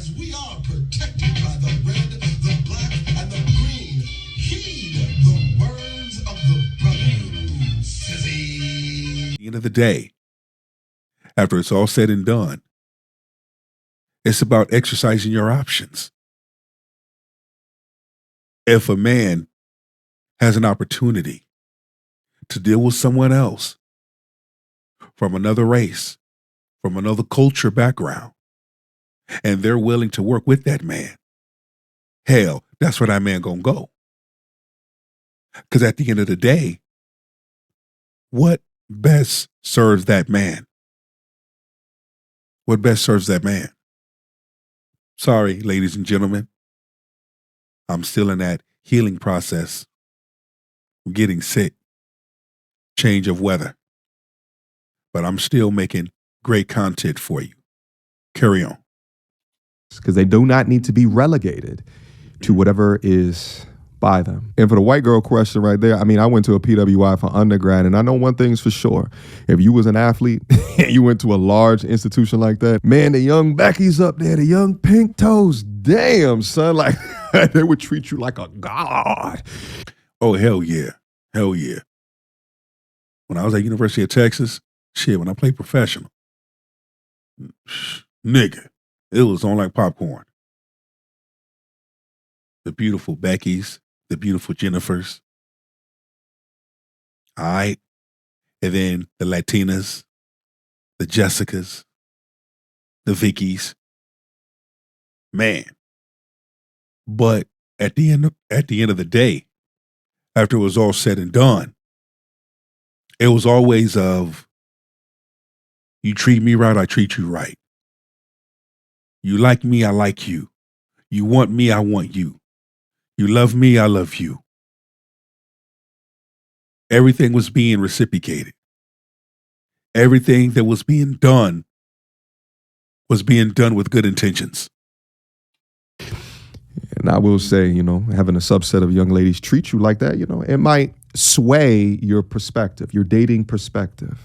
as we are protected by the red, the black, and the green, heed the words of the brother, sissy. At the end of the day, after it's all said and done, it's about exercising your options. If a man has an opportunity to deal with someone else from another race, from another culture background, and they're willing to work with that man, hell, that's where that man gonna go. Because at the end of the day, what best serves that man? What best serves that man? Sorry, ladies and gentlemen. I'm still in that healing process. I'm getting sick. Change of weather. But I'm still making great content for you. Carry on. Because they do not need to be relegated to whatever is by them. And for the white girl question right there, I mean, I went to a PWI for undergrad, and I know one thing's for sure. If you was an athlete and you went to a large institution like that, man, the young Becky's up there, the young pink toes, damn, son, like they would treat you like a god. Oh, hell yeah. Hell yeah. When I was at University of Texas, shit, when I played professional, nigga, it was on like popcorn. The beautiful Beckys, the beautiful Jennifers. All right. And then the Latinas, the Jessicas, the Vickies. Man. But at the end of the day, after it was all said and done, it was always of, you treat me right, I treat you right. You like me, I like you. You want me, I want you. You love me, I love you. Everything was being reciprocated. Everything that was being done with good intentions. And I will say, you know, having a subset of young ladies treat you like that, you know, it might sway your perspective, your dating perspective.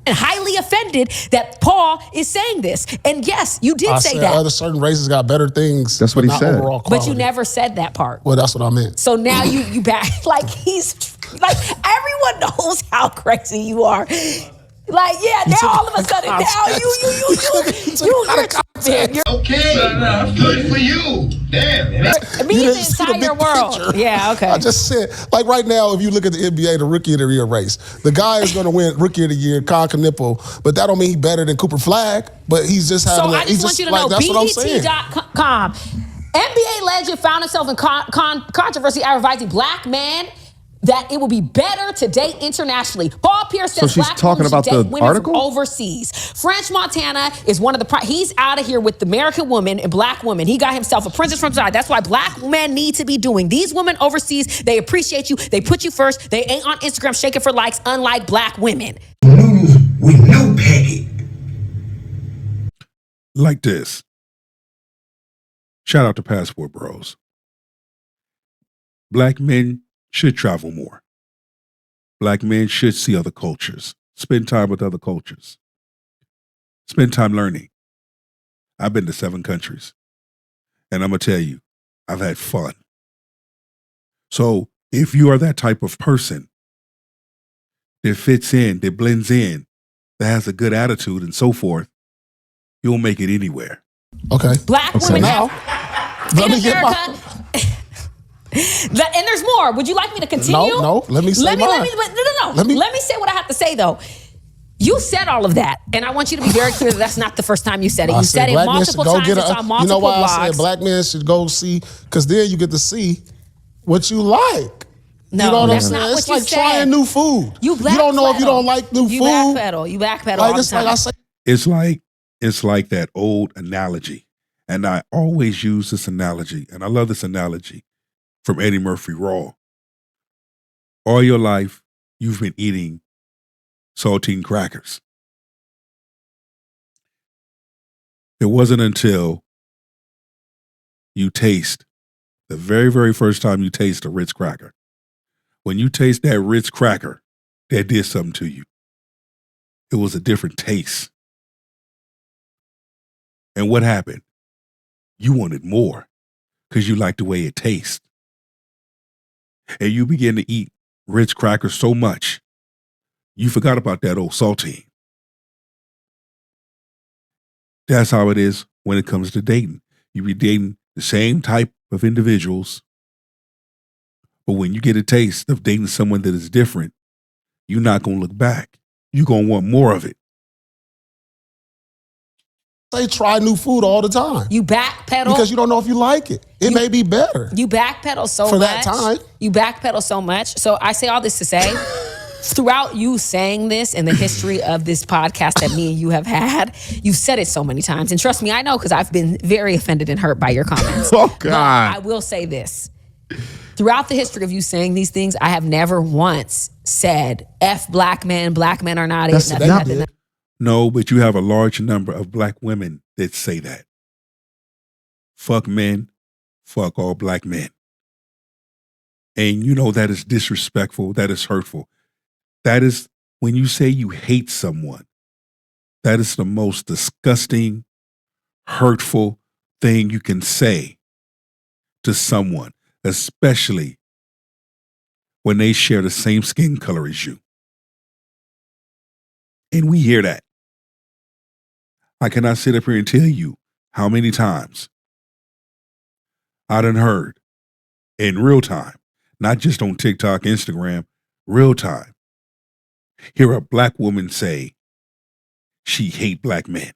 And highly offended that Paul is saying this. And yes, you did say that. Other certain races got better things. That's what he said. But you never said that part. Well, that's what I meant. So now you back, like he's, like everyone knows how crazy you are. Like, yeah, now all of a sudden, now you're Okay, good for you. Damn. me the entire world. Picture. Yeah, okay. I just said, like right now, if you look at the NBA, the Rookie of the Year race, the guy is going to win Rookie of the Year, Con Knipple, but that don't mean he's better than Cooper Flagg, but he's just having So I just want you to know, that's what I'm saying. BET.com, NBA legend found himself in controversy advising black men that it will be better to date internationally. Paul Pierce says she's black talking women should about date the women article? from overseas. French Montana is one of the, he's out of here with American women and black women. He got himself a princess from side. That's why black men need to be doing. These women overseas, they appreciate you. They put you first. They ain't on Instagram shaking for likes, unlike black women. Noodles with no packet. Like this. Shout out to Passport Bros. Black men should travel more. Black men should see other cultures, spend time with other cultures, spend time learning. I've been to 7 countries, and I'm going to tell you, I've had fun. So if you are that type of person that fits in, that blends in, that has a good attitude and so forth, you'll make it anywhere. Okay. Black women now, have, let in me get America, and there's more. Would you like me to continue? No, let me say mine. No. Let me say what I have to say, though. You said all of that, and I want you to be very clear that that's not the first time you said it. You said it multiple times. It's on multiple you know why blogs. I said black men should go see, because then you get to see what you like. No, you know what that's I'm saying? not what it's you like said. trying new food. You don't know if you don't like new food. You backpedal. You backpedal all the time. Like I say, It's like that old analogy. And I always use this analogy, and I love this analogy from Eddie Murphy Raw. All your life, you've been eating saltine crackers. It wasn't until you taste, the very, very first time you taste a Ritz cracker, when you taste that Ritz cracker, that did something to you. It was a different taste. And what happened? You wanted more because you like the way it tastes. And you begin to eat Ritz crackers so much, you forgot about that old saltine. That's how it is when it comes to dating. You be dating the same type of individuals, but when you get a taste of dating someone that is different, you're not going to look back. You're going to want more of it. Say try new food all the time You backpedal. because you don't know if you like it. It may be better. You backpedal so For much. that time. You backpedal so much. So I say all this to say, throughout you saying this and the history of this podcast that me and you have had, you've said it so many times. And trust me, I know because I've been very offended and hurt by your comments. Oh, But God. I will say this. Throughout the history of you saying these things, I have never once said, F black men are not it. That's nothing, not nothing, it. No, but you have a large number of black women that say that. Fuck men, fuck all black men. And you know that is disrespectful, that is hurtful. That is when you say you hate someone, that is the most disgusting, hurtful thing you can say to someone, especially when they share the same skin color as you. And we hear that. I cannot sit up here and tell you how many times I done heard in real time, not just on TikTok, Instagram, real time, hear a black woman say she hate black men.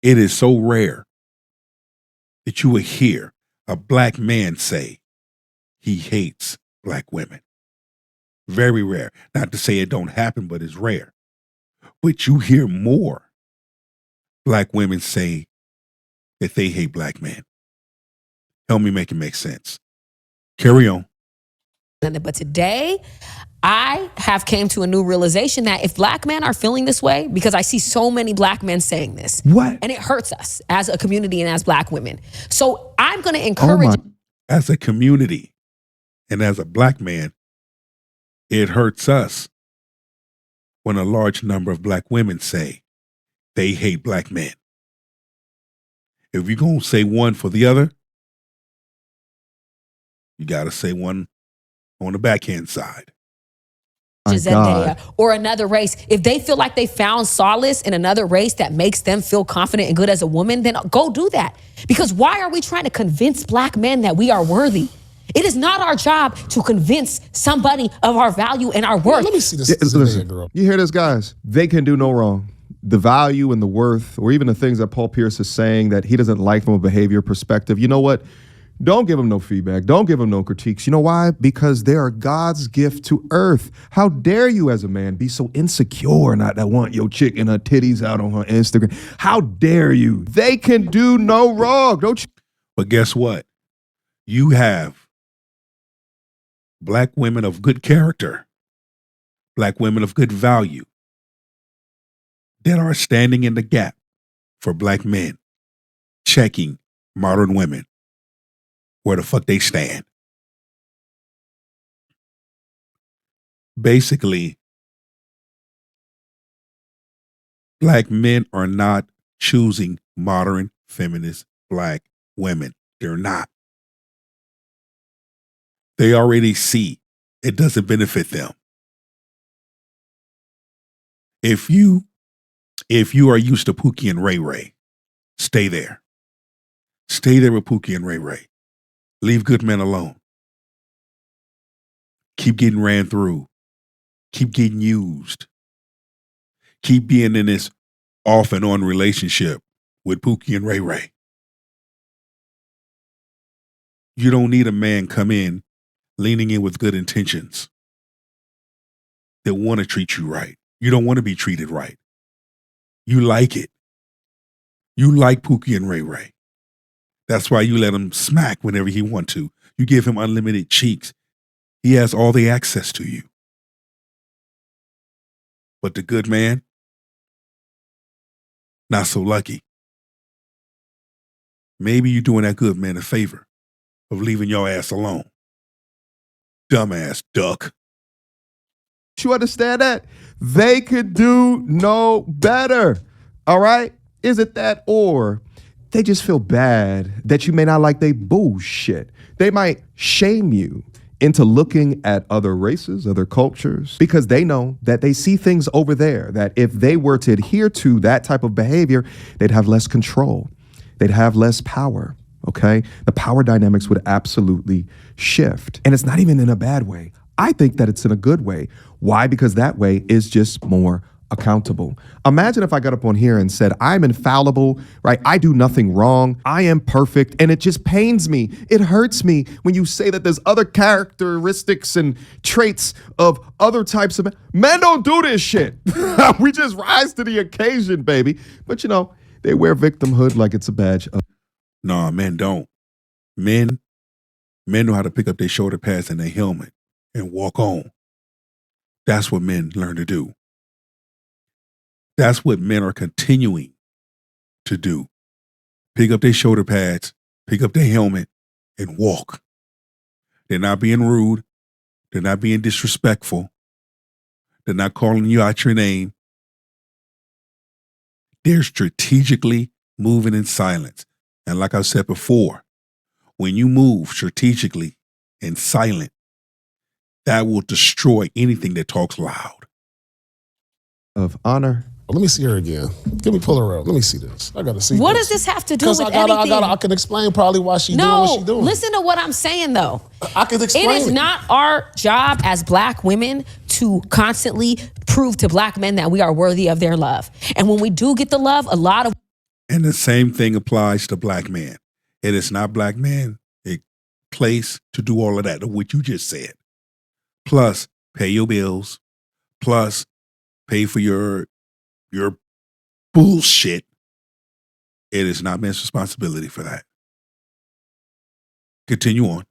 It is so rare that you will hear a black man say he hates black women. Very rare. Not to say it don't happen, but it's rare. But you hear more black women say that they hate black men. Help me make it make sense. Carry on. But today, I have came to a new realization that if black men are feeling this way, because I see so many black men saying this, What? and it hurts us as a community and as black women. So I'm going to Oh, encourage. my. As a community and as a black man, it hurts us when a large number of black women say they hate black men. If you're going to say one for the other, you got to say one on the backhand side. My Zendaya God. or another race, if they feel like they found solace in another race that makes them feel confident and good as a woman, then go do that. Because why are we trying to convince black men that we are worthy? It is not our job to convince somebody of our value and our worth. Let me see this Yeah, Zendaya listen, girl. you hear this, guys? They can do no wrong. The value and the worth, or even the things that Paul Pierce is saying that he doesn't like from a behavior perspective, you know what? Don't give him no feedback. Don't give him no critiques. You know why? Because they are God's gift to earth. How dare you as a man be so insecure not to want your chick and her titties out on her Instagram? How dare you? They can do no wrong. Don't you? But guess what? You have black women of good character, black women of good value that are standing in the gap for black men, checking modern women where the fuck they stand. Basically, black men are not choosing modern feminist black women. They're not. They already see it doesn't benefit them. If you are used to Pookie and Ray Ray, stay there. Stay there with Pookie and Ray Ray. Leave good men alone. Keep getting ran through. Keep getting used. Keep being in this off and on relationship with Pookie and Ray Ray. You don't need a man come in leaning in with good intentions that want to treat you right. You don't want to be treated right. You like it. You like Pookie and Ray Ray. That's why you let him smack whenever he want to. You give him unlimited cheeks. He has all the access to you. But the good man, not so lucky. Maybe you're doing that good man a favor of leaving your ass alone. Dumbass duck. You understand that? They could do no better. All right? Is it that, or they just feel bad that you may not like they bullshit. They might shame you into looking at other races, other cultures, because they know that they see things over there that if they were to adhere to that type of behavior, they'd have less control. They'd have less power, okay? The power dynamics would absolutely shift. And it's not even in a bad way. I think that it's in a good way. Why? Because that way is just more accountable. Imagine if I got up on here and said, I'm infallible, right? I do nothing wrong. I am perfect. And it just pains me. It hurts me when you say that there's other characteristics and traits of other types of men. Men don't do this shit. We just rise to the occasion, baby. But you know, they wear victimhood like it's a badge of. Nah, men don't. Men know how to pick up their shoulder pads and their helmet and walk on. That's what men learn to do. That's what men are continuing to do. Pick up their shoulder pads, pick up their helmet, and walk. They're not being rude. They're not being disrespectful. They're not calling you out your name. They're strategically moving in silence. And like I said before, when you move strategically and silent, that will destroy anything that talks loud. Of honor. Let me see her again. Let me pull her up. Let me see this. I gotta see. What this. does this have to do Because with anything? I can explain probably why she's doing what she's doing. Listen to what I'm saying though. I can explain. It is not our job as black women to constantly prove to black men that we are worthy of their love. And when we do get the love, a lot of. And the same thing applies to black men. It is not black men a place to do all of that, what you just said. Plus, pay your bills. Plus, pay for your bullshit. It is not men's responsibility for that. Continue on.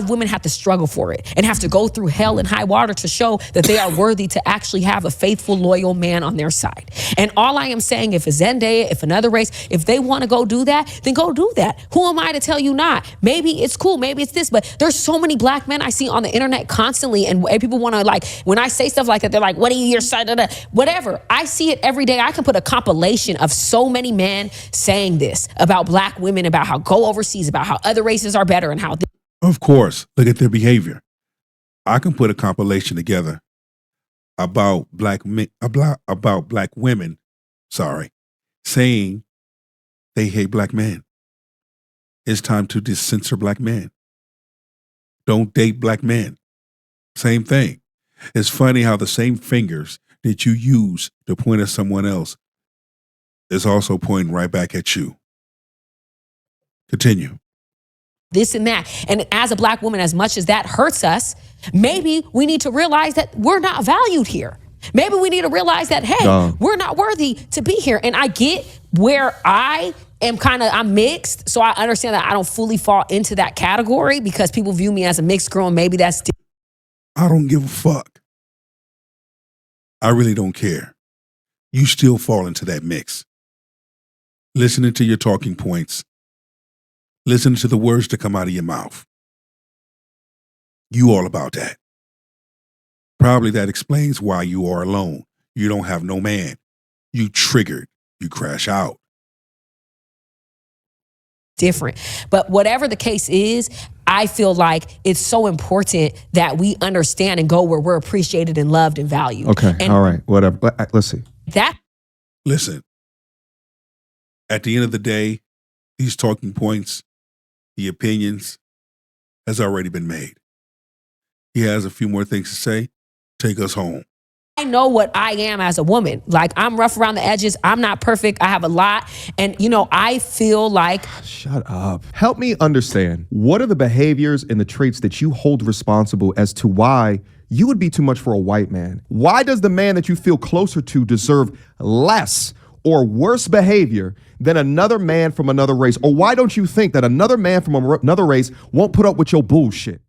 Women have to struggle for it and have to go through hell and high water to show that they are worthy to actually have a faithful, loyal man on their side. And all I am saying, if it's Zendaya, if another race, if they want to go do that, then go do that. Who am I to tell you not? Maybe it's cool, maybe it's this, but there's so many black men I see on the internet constantly, and people want to, like, when I say stuff like that, they're like, what are you, your side of that? Whatever. I see it every day. I can put a compilation of so many men saying this about black women, about how go overseas, about how other races are better, and how Of course, look at their behavior. I can put a compilation together about black women, saying they hate black men. It's time to censor black men. Don't date black men. Same thing. It's funny how the same fingers that you use to point at someone else is also pointing right back at you. Continue. this and that. And as a black woman, as much as that hurts us, maybe we need to realize that we're not valued here. Maybe we need to realize that, hey, we're not worthy to be here. And I get where I'm mixed. So I understand that I don't fully fall into that category because people view me as a mixed girl, and maybe that's I don't give a fuck. I really don't care. You still fall into that mix. Listening to your talking points. Listening to the words that come out of your mouth. You all about that. Probably that explains why you are alone. You don't have no man. You triggered. You crash out. different. But whatever the case is, I feel like it's so important that we understand and go where we're appreciated and loved and valued. Okay, and all right, whatever. Let's see. Listen, at the end of the day, these talking points, the opinions, has already been made. He has a few more things to say. Take us home. I know what I am as a woman. Like, I'm rough around the edges. I'm not perfect. I have a lot. And, I feel like... Shut up. Help me understand. What are the behaviors and the traits that you hold responsible as to why you would be too much for a white man? Why does the man that you feel closer to deserve less or worse behavior than another man from another race? Or why don't you think that another man from another race won't put up with your bullshit?